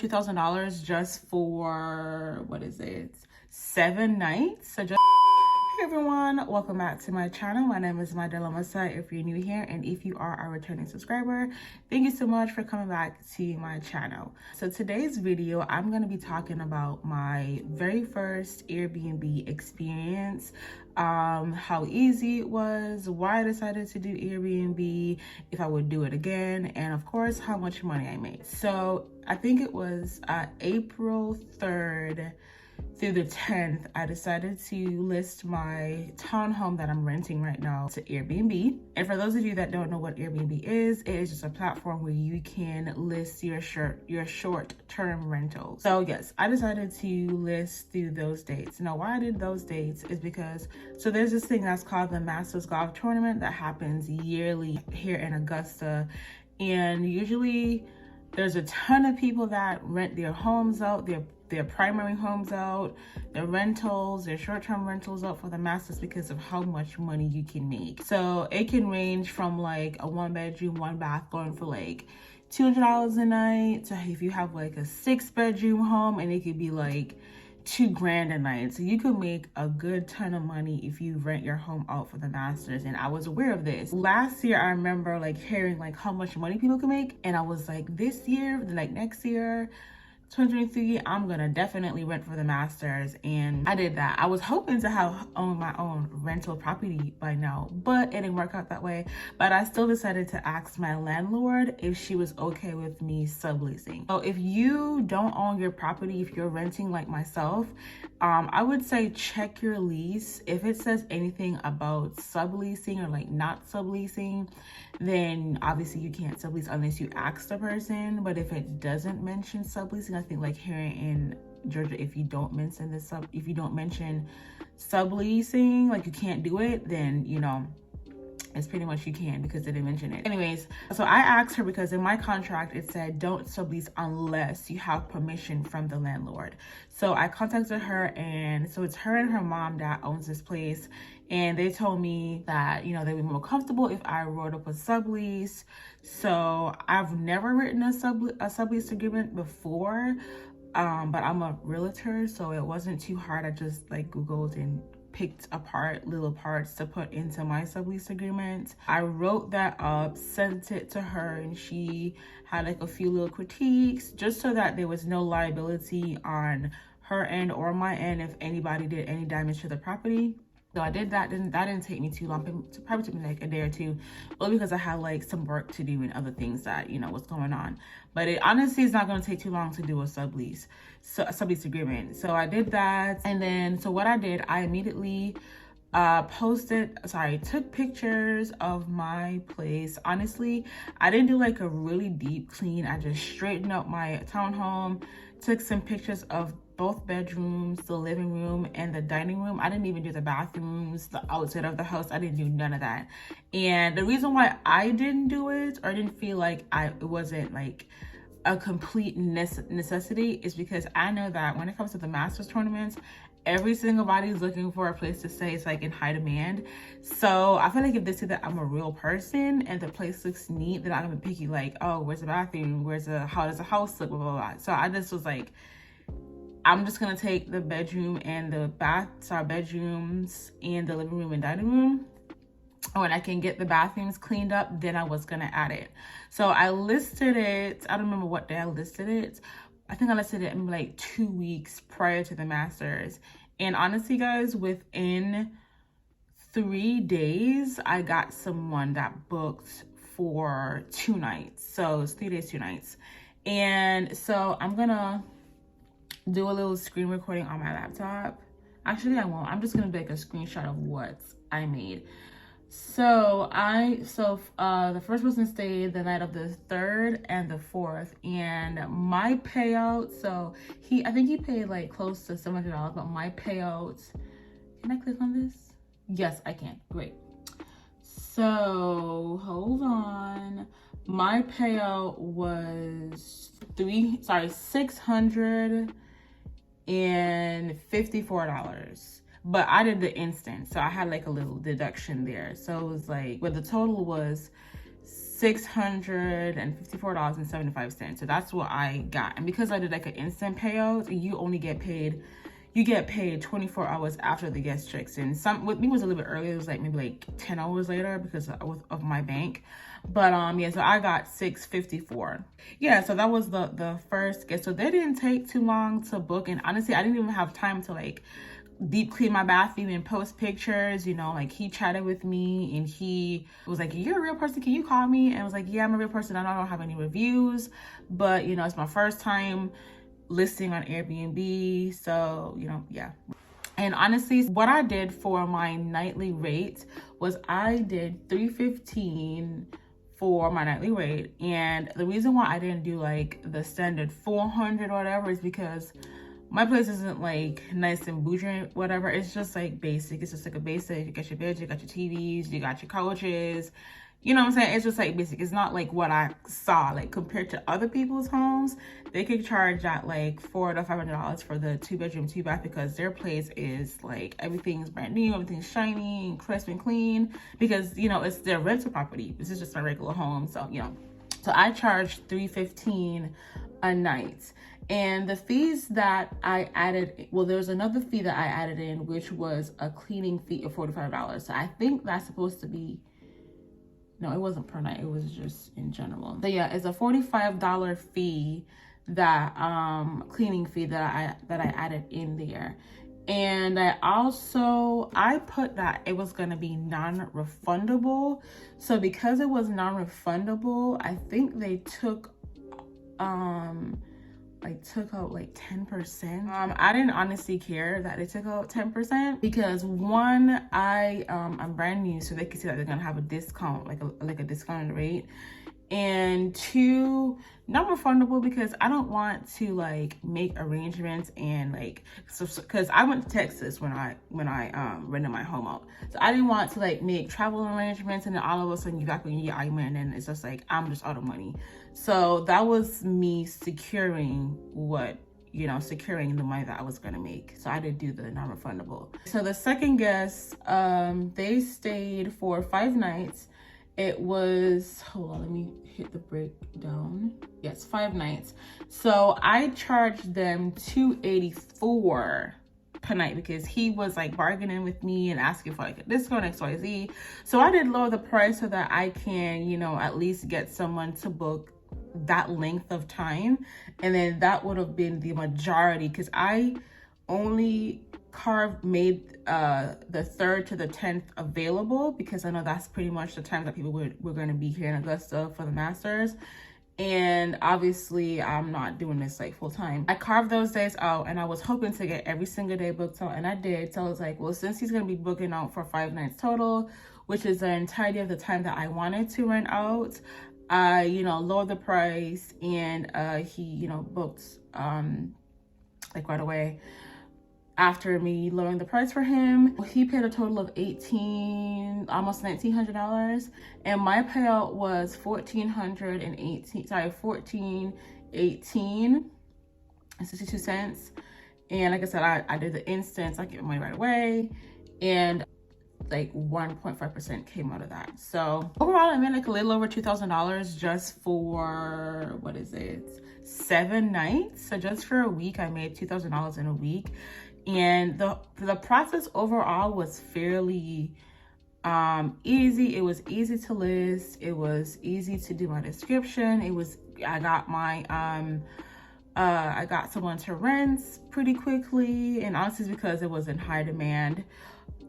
$2,000 just for, what is it, 7 nights. So just hey everyone, welcome back to my channel. My name is Madela Masa if you're new here, and if you are a returning subscriber, thank you so much for coming back to my channel. So today's video, I'm going to be talking about my very first Airbnb experience, how easy it was, why I decided to do Airbnb, if I would do it again, and of course how much money I made. So I think it was April 3rd through the 10th, I decided to list my townhome that I'm renting right now to Airbnb. And for those of you that don't know what Airbnb is, it is just a platform where you can list your short-term rentals. So yes, I decided to list through those dates. Now, why I did those dates is because, so there's this thing that's called the Masters Golf Tournament that happens yearly here in Augusta. And usually there's a ton of people that rent their homes out, their primary homes out, their rentals, their short-term rentals out for the Masters because of how much money you can make. So it can range from like a 1-bedroom, 1-bath going for like $200 a night to if you have like a 6-bedroom home, and it could be like $2,000 a night. So you could make a good ton of money if you rent your home out for the Masters. And I was aware of this. Last year, I remember like hearing like how much money people can make. And I was like, this year, like next year, 2023, I'm gonna definitely rent for the Masters. And I did that. I was hoping to own my own rental property by now, but it didn't work out that way. But I still decided to ask my landlord if she was okay with me subleasing. So if you don't own your property, if you're renting like myself, I would say check your lease. If it says anything about subleasing or like not subleasing, then obviously you can't sublease unless you ask the person. But if it doesn't mention subleasing, I think like here in Georgia, if you don't mention subleasing, like you can't do it, then you know it's pretty much you can, because they didn't mention it. Anyways, so I asked her because in my contract it said don't sublease unless you have permission from the landlord. So I contacted her, and so it's her and her mom that owns this place, and they told me that, you know, they'd be more comfortable if I wrote up a sublease. So I've never written a sublease agreement before, but I'm a realtor, so it wasn't too hard. I just like Googled and picked apart little parts to put into my sublease agreement. I wrote that up, sent it to her, and she had like a few little critiques just so that there was no liability on her end or my end if anybody did any damage to the property. So I did that. That didn't take me too long. It probably took me like a day or two, but because I had like some work to do and other things that, you know, was going on. But it honestly is not going to take too long to do a sublease agreement. So I did that. And then, so what I did, I immediately took pictures of my place. Honestly, I didn't do like a really deep clean. I just straightened up my townhome, took some pictures of both bedrooms, the living room, and the dining room. I didn't even do the bathrooms, the outside of the house. I didn't do none of that. And the reason why I didn't do it, or didn't feel like it wasn't like a complete necessity, is because I know that when it comes to the Masters tournaments, every single body is looking for a place to stay. It's like in high demand. So I feel like if they see that I'm a real person and the place looks neat, then I'm gonna be picky, like, oh, where's the bathroom? How does the house look? Blah, blah, blah. So I just was like, I'm just gonna take the bedroom and the bedrooms and the living room and dining room. When I can get the bathrooms cleaned up, then I was gonna add it. So I listed it, I don't remember what day I listed it. I think I listed it in like 2 weeks prior to the Masters. And honestly, guys, within 3 days, I got someone that booked for 2 nights. So it's 3 days, 2 nights. And so I'm gonna do a little screen recording on my laptop. Actually, I won't. I'm just gonna make a screenshot of what I made. So the first person stayed the night of the 3rd and the 4th, and my payout, so I think he paid like close to $700, but my payout, can I click on this? Yes, I can. Great. So hold on. My payout was $654. But I did the instant, so I had like a little deduction there. So it was like, but the total was $654.75. So that's what I got. And because I did like an instant payout, you only get paid, you get paid 24 hours after the guest checks in. Some with me was a little bit earlier. It was like maybe like 10 hours later because of my bank. But yeah, so I got $654. Yeah, so that was the first guest. So they didn't take too long to book, and honestly I didn't even have time to like deep clean my bathroom and post pictures. You know, like he chatted with me and he was like, "You're a real person, can you call me?" And I was like, "Yeah, I'm a real person. I don't have any reviews, but you know, it's my first time listing on Airbnb, so you know, yeah." And honestly, what I did for my nightly rate was I did $315 for my nightly rate. And the reason why I didn't do like the standard 400 or whatever is because my place isn't like nice and bougie whatever. It's just like basic. It's just like a basic. You got your bed, you got your TVs, you got your couches, you know what I'm saying? It's just like basic. It's not like what I saw, like compared to other people's homes. They could charge at like $400 to $500 for the 2-bedroom, 2-bath because their place is like everything's brand new, everything's shiny and crisp and clean because, you know, it's their rental property. This is just my regular home. So, you know, so I charged $315 a night. And the fees that I added, well, there's another fee that I added in, which was a cleaning fee of $45. So I think that's supposed to be, no, it wasn't per night, it was just in general. So yeah, it's a $45 fee, that cleaning fee that I added in there. And I put that it was gonna be non-refundable. So because it was non-refundable, I think they took out like 10%. I didn't honestly care that they took out 10% because one, I'm brand new, so they could see that they're gonna have a discount, like a discounted rate. And two, not refundable because I don't want to like make arrangements and like, so because I went to Texas when I rented my home out, so I didn't want to like make travel arrangements and then all of a sudden you back when you get argument and it's just like I'm just out of money. So that was me securing securing the money that I was gonna make. So I did do the non-refundable. So the second guest, they stayed for 5 nights. It was, hold on, let me hit the breakdown. Yes, 5 nights. So I charged them $284 per night because he was like bargaining with me and asking for like a discount, XYZ. So I did lower the price so that I can, you know, at least get someone to book that length of time. And then that would have been the majority because I only made the 3rd to the 10th available because I know that's pretty much the time that people were going to be here in Augusta for the Masters. And obviously I'm not doing this like full time. I carved those days out and I was hoping to get every single day booked out, and I did. So I was like, well, since he's going to be booking out for 5 nights total, which is the entirety of the time that I wanted to rent out, I, you know, lowered the price, and he, you know, booked like right away. After me lowering the price for him, he paid a total of almost $1,900, and my payout was $1,418.62. And like I said, I did the instance, I gave money right away, and like 1.5% came out of that. So overall, I made like a little over $2,000 just for, what is it, 7 nights. So just for a week, I made $2,000 in a week. And the process overall was fairly easy. It was easy to list. It was easy to do my description. I got someone to rent pretty quickly, and honestly it's because it was in high demand.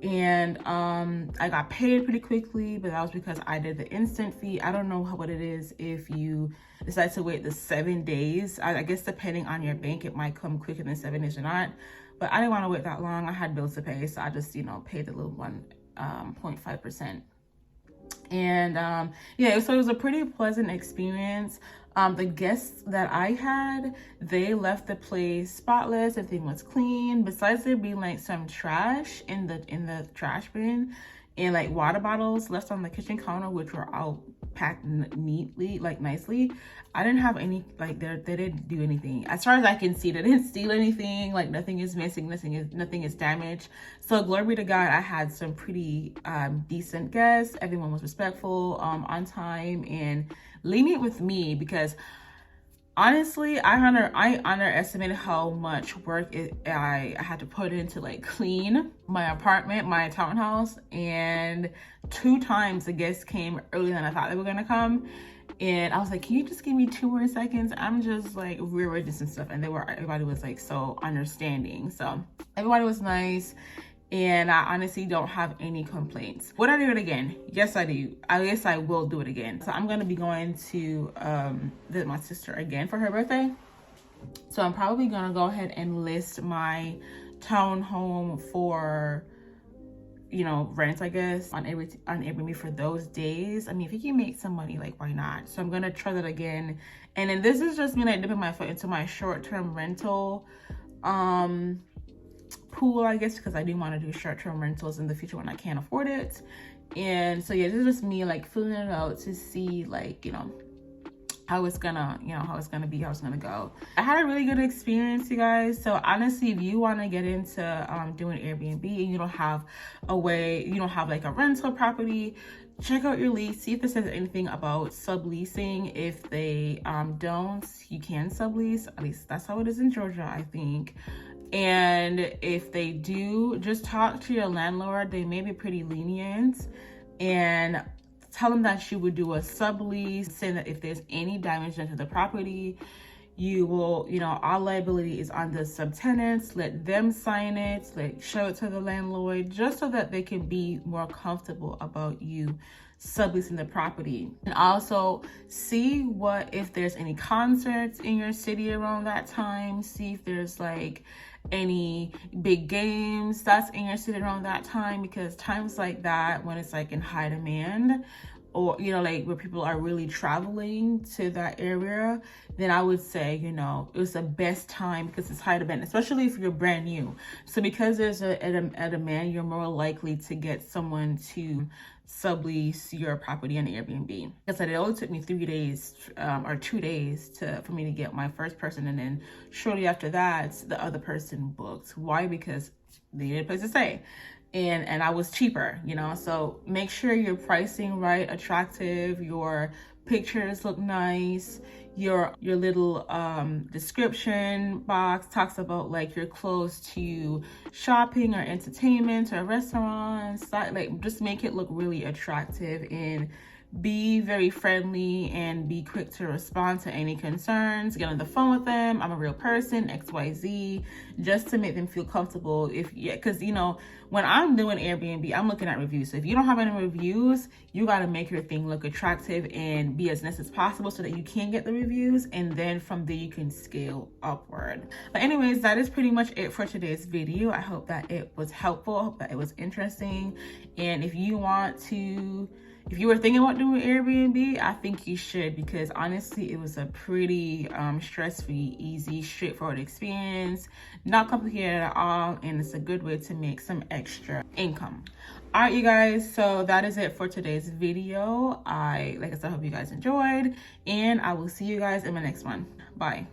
And I got paid pretty quickly, but that was because I did the instant fee. I don't know what it is if you decide to wait the 7 days. I guess depending on your bank, it might come quicker than 7 days or not. But I didn't want to wait that long. I had bills to pay, so I just, you know, paid the little 1.5%. And yeah, so it was a pretty pleasant experience. The guests that I had, they left the place spotless. Everything was clean. Besides there being like some trash in the trash bin and like water bottles left on the kitchen counter, which were all packed neatly, like nicely. I didn't have any, like they didn't do anything. As far as I can see, they didn't steal anything. Like nothing is missing, nothing is damaged. So glory be to God, I had some pretty decent guests. Everyone was respectful, on time, and lenient with me, because honestly, I underestimated how much work I had to put into like clean my apartment, my townhouse. And 2 times the guests came earlier than I thought they were gonna come. And I was like, can you just give me 2 more seconds? I'm just like rearranging some stuff. And everybody was like so understanding. So everybody was nice. And I honestly don't have any complaints. Would I do it again? Yes, I do. I guess I will do it again. So I'm gonna be going to visit my sister again for her birthday. So I'm probably gonna go ahead and list my townhome for, you know, rent, I guess, on Airbnb for those days. I mean, if you can make some money, like, why not? So I'm gonna try that again. And then this is just me like dipping my foot into my short-term rental pool, I guess, because I do want to do short-term rentals in the future when I can't afford it. And so yeah, this is just me like filling it out to see, like, you know, how it's gonna, you know, how it's gonna be, how it's gonna go. I had a really good experience, you guys. So honestly, if you want to get into doing Airbnb and you don't have a way, you don't have like a rental property, check out your lease, see if it says anything about subleasing. If they don't, you can sublease. At least that's how it is in Georgia, I think. And if they do, just talk to your landlord. They may be pretty lenient, and tell them that you would do a sublease, saying that if there's any damage done to the property, you will, you know, our liability is on the subtenants. Let them sign it, like show it to the landlord, just so that they can be more comfortable about you subleasing the property. And also see if there's any concerts in your city around that time. See if there's like any big games that's in your city around that time, because times like that, when it's like in high demand, or, you know, like where people are really traveling to that area, then I would say, you know, it was the best time, because it's high demand, especially if you're brand new. So because there's a demand, you're more likely to get someone to sublease your property on Airbnb. Like I said, it only took me 3 days or 2 days for me to get my first person, and then shortly after that, the other person booked. Why? Because they needed a place to stay. And I was cheaper, you know. So make sure you're pricing right, attractive, your pictures look nice, your little description box talks about like you're close to shopping or entertainment or restaurants. Like just make it look really attractive, and be very friendly, and be quick to respond to any concerns. Get on the phone with them. I'm a real person, XYZ, just to make them feel comfortable. Because you know, when I'm doing Airbnb, I'm looking at reviews. So if you don't have any reviews, you got to make your thing look attractive and be as nice as possible so that you can get the reviews, and then from there you can scale upward. But anyways, that is pretty much it for today's video. I hope that it was helpful. I hope that it was interesting. And if you were thinking about doing Airbnb, I think you should, because honestly, it was a pretty stress-free, easy, straightforward experience. Not complicated at all, and it's a good way to make some extra income. All right, you guys, so that is it for today's video. Like I said, I hope you guys enjoyed, and I will see you guys in my next one. Bye.